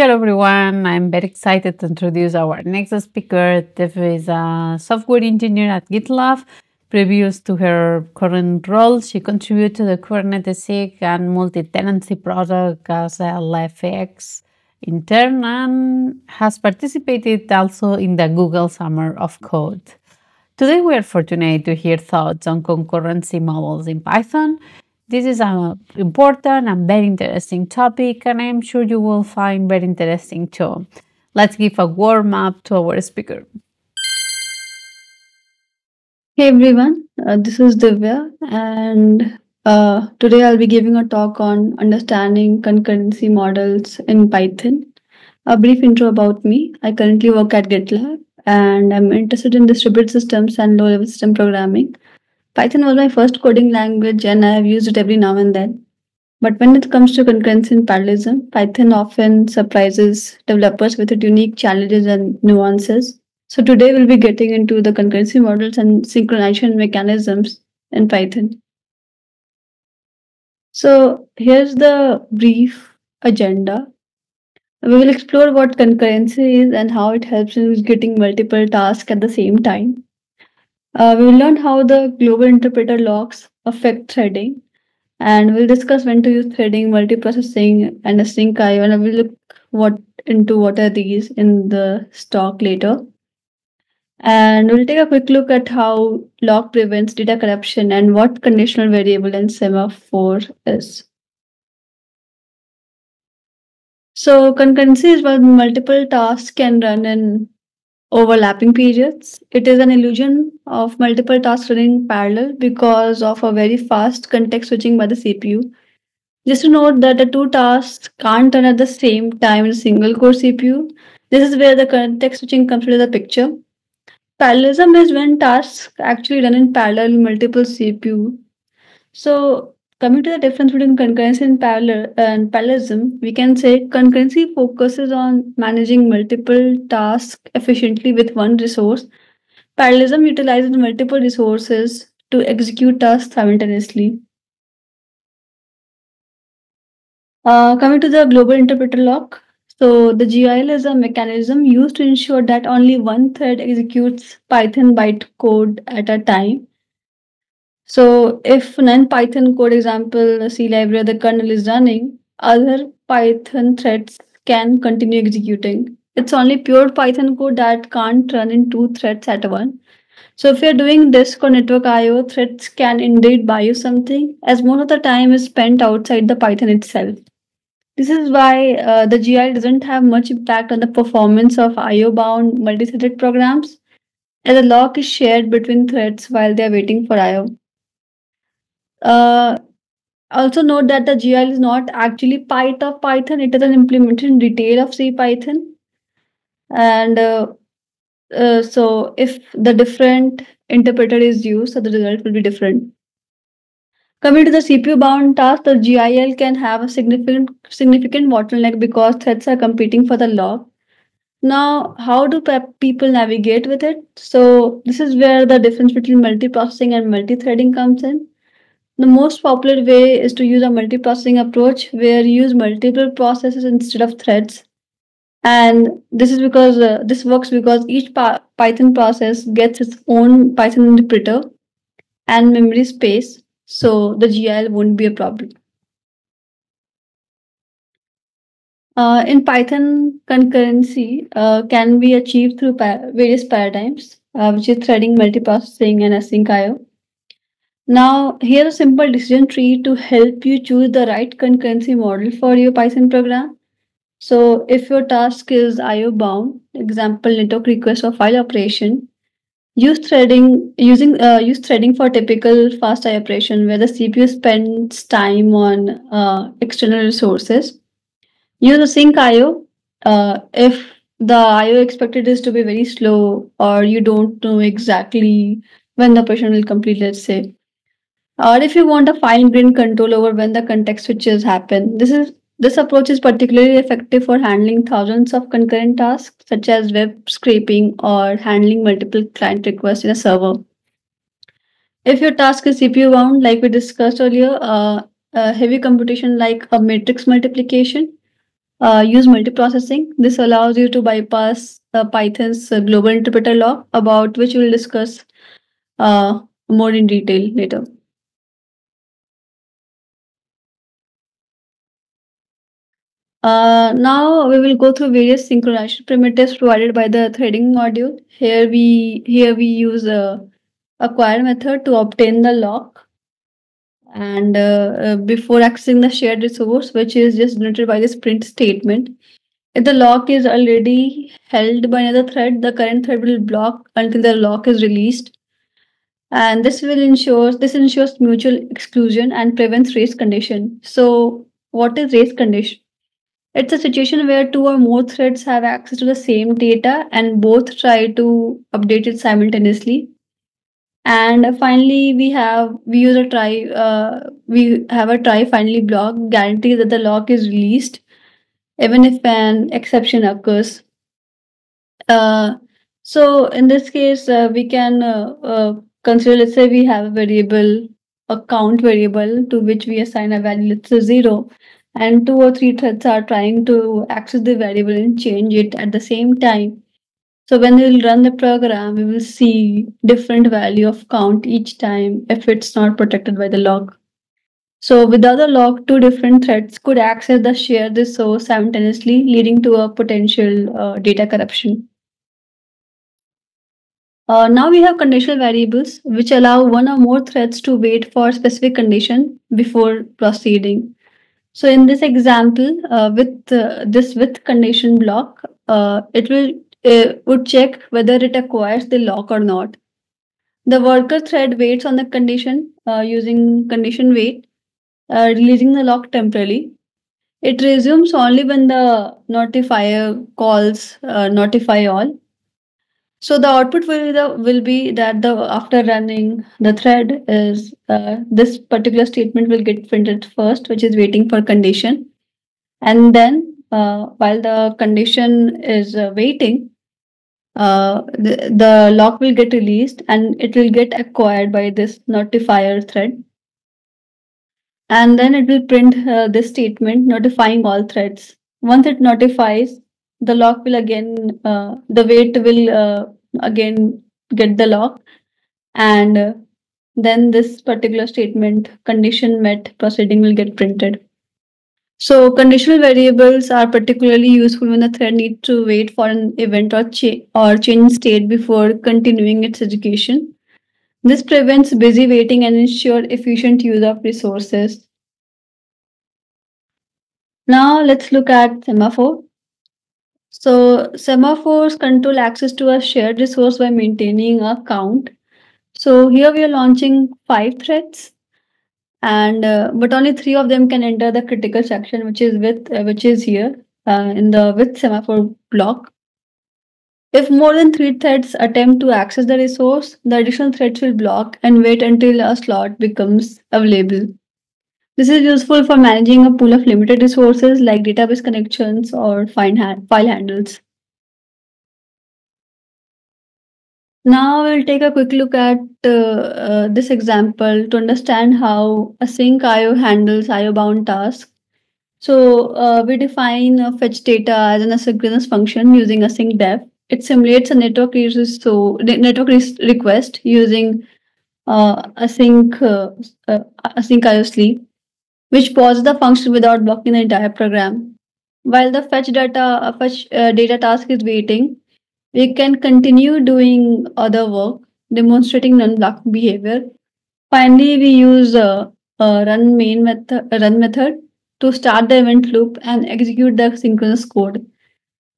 Hello, everyone. I'm very excited to introduce our next speaker. Tiff is a software engineer at GitLab. Previous to her current role, she contributed to the Kubernetes SIG and multi-tenancy product as a LFX intern and has participated also in the Google Summer of Code. Today, we are fortunate to hear thoughts on concurrency models in Python. This is an important and very interesting topic, and I'm sure you will find very interesting too. Let's give a warm up to our speaker. Hey everyone, this is Divya, and today I'll be giving a talk on understanding concurrency models in Python. A brief intro about me: I currently work at GitLab, and I'm interested in distributed systems and low level system programming. Python was my first coding language, and I have used it every now and then. But when it comes to concurrency and parallelism, Python often surprises developers with its unique challenges and nuances. So today we'll be getting into the concurrency models and synchronization mechanisms in Python. So here's the brief agenda. We will explore what concurrency is and how it helps in getting multiple tasks at the same time. We will learn how the global interpreter locks affect threading, and we'll discuss when to use threading, multiprocessing, and async IO, and we'll look what are these in the talk later. And we'll take a quick look at how lock prevents data corruption and what conditional variable and semaphore is. So concurrency is when multiple tasks can run in overlapping periods. It is an illusion of multiple tasks running parallel because of a very fast context switching by the CPU. Just to note that the two tasks can't run at the same time in a single core CPU. This is where the context switching comes into the picture. Parallelism is when tasks actually run in parallel in multiple CPU. So, coming to the difference between concurrency and parallelism, we can say concurrency focuses on managing multiple tasks efficiently with one resource. Parallelism utilizes multiple resources to execute tasks simultaneously. Coming to the global interpreter lock. So the GIL is a mechanism used to ensure that only one thread executes Python bytecode at a time. So if non-Python code example C library the kernel is running, other Python threads can continue executing. It's only pure Python code that can't run in two threads at once. So if you're doing disk or network IO, threads can indeed buy you something, as most of the time is spent outside the Python itself. This is why the GI doesn't have much impact on the performance of IO bound multi-threaded programs, as the lock is shared between threads while they are waiting for IO. Uh, Also note that the GI is not actually part of Python, it is an implementation detail of C Python. And so if the different interpreter is used, so the result will be different. Coming to the CPU bound task, the GIL can have a significant bottleneck because threads are competing for the lock. Now, how do people navigate with it? So, this is where the difference between multiprocessing and multi-threading comes in. The most popular way is to use a multiprocessing approach where you use multiple processes instead of threads. And this is because this works because each Python process gets its own Python interpreter and memory space, so the GIL won't be a problem. In Python, concurrency can be achieved through various paradigms, which is threading, multiprocessing, and async IO. Now, here's a simple decision tree to help you choose the right concurrency model for your Python program. So, if your task is IO bound, example network request or file operation, use threading for typical fast IO operation where the CPU spends time on external resources. Use a sync IO if the IO expected is to be very slow or you don't know exactly when the operation will complete, let's say. Or if you want a fine-grained control over when the context switches happen. This approach is particularly effective for handling thousands of concurrent tasks, such as web scraping or handling multiple client requests in a server. If your task is CPU bound, like we discussed earlier, heavy computation like a matrix multiplication use multiprocessing. This allows you to bypass Python's global interpreter lock, about which we'll discuss more in detail later. Now we will go through various synchronization primitives provided by the threading module. Here we use a acquire method to obtain the lock, and before accessing the shared resource, which is just denoted by this print statement. If the lock is already held by another thread, the current thread will block until the lock is released, and this ensures mutual exclusion and prevents race condition. So, what is race condition? It's a situation where two or more threads have access to the same data and both try to update it simultaneously. And finally, we have a try finally block guarantees that the lock is released even if an exception occurs. Uh, so in this case, we can consider, let's say we have a variable, a count variable to which we assign a value, let's say 0, and two or three threads are trying to access the variable and change it at the same time. So when we will run the program, we will see different value of count each time if it's not protected by the lock. So without the lock, two different threads could access the shared resource simultaneously, leading to a potential data corruption. Now we have conditional variables, which allow one or more threads to wait for a specific condition before proceeding. So in this example, with this with condition block, would check whether it acquires the lock or not. The worker thread waits on the condition using condition wait, releasing the lock temporarily. It resumes only when the notifier calls notify all. So the output will be that the after running the thread is this particular statement will get printed first, which is waiting for condition, and then while the condition is waiting, the lock will get released and it will get acquired by this notifier thread, and then it will print this statement notifying all threads. Once it notifies, the lock will again the wait will again get the lock, and then this particular statement condition met proceeding will get printed. So conditional variables are particularly useful when the thread needs to wait for an event or change state before continuing its execution. This prevents busy waiting and ensure efficient use of resources. Now let's look at semaphore. So semaphores control access to a shared resource by maintaining a count. So here we are launching 5 threads, and but only 3 of them can enter the critical section, which is here in the with semaphore block. If more than 3 threads attempt to access the resource, the additional threads will block and wait until a slot becomes available. This is useful for managing a pool of limited resources like database connections or file handles. Now we'll take a quick look at this example to understand how async IO handles IO bound tasks. So we define fetch data as an asynchronous function using async def. It simulates a network request using async IO sleep, which pauses the function without blocking the entire program. While the fetch data task is waiting, we can continue doing other work, demonstrating non-blocking behavior. Finally, we use run method to start the event loop and execute the synchronous code.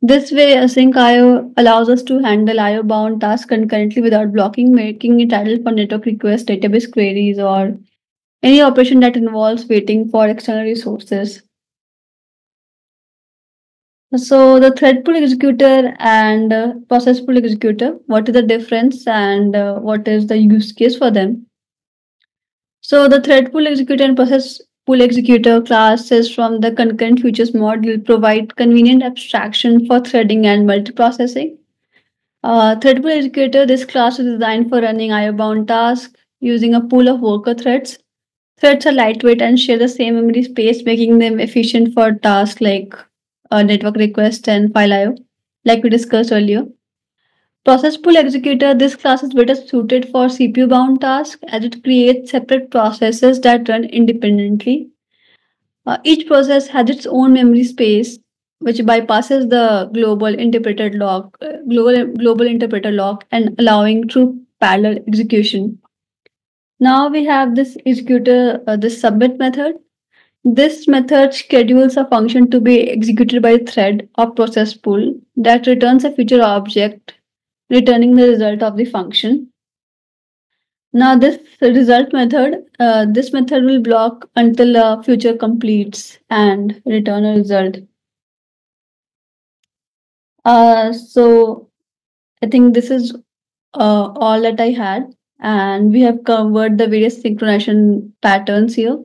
This way, async IO allows us to handle IO bound tasks concurrently without blocking, making it idle for network requests, database queries, or any operation that involves waiting for external resources. So the thread pool executor and process pool executor, what is the difference and what is the use case for them? So the thread pool executor and process pool executor classes from the concurrent futures module provide convenient abstraction for threading and multiprocessing. Thread pool executor, this class is designed for running IO bound tasks using a pool of worker threads. Threads are lightweight and share the same memory space, making them efficient for tasks like network request and file IO, like we discussed earlier. Process pool executor, this class is better suited for CPU bound tasks as it creates separate processes that run independently. Each process has its own memory space, which bypasses the global interpreter lock and allowing true parallel execution. Now we have this executor, this submit method. This method schedules a function to be executed by a thread or process pool that returns a future object, returning the result of the function. Now this method will block until a future completes and return a result. So I think this is all that I had, and we have covered the various synchronization patterns here,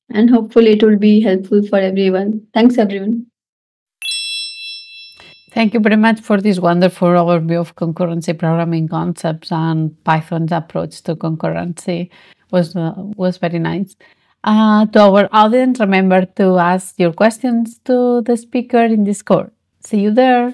and hopefully it will be helpful for everyone. Thanks, everyone. Thank you very much for this wonderful overview of concurrency programming concepts and Python's approach to concurrency was very nice. To our audience, remember to ask your questions to the speaker in Discord. See you there.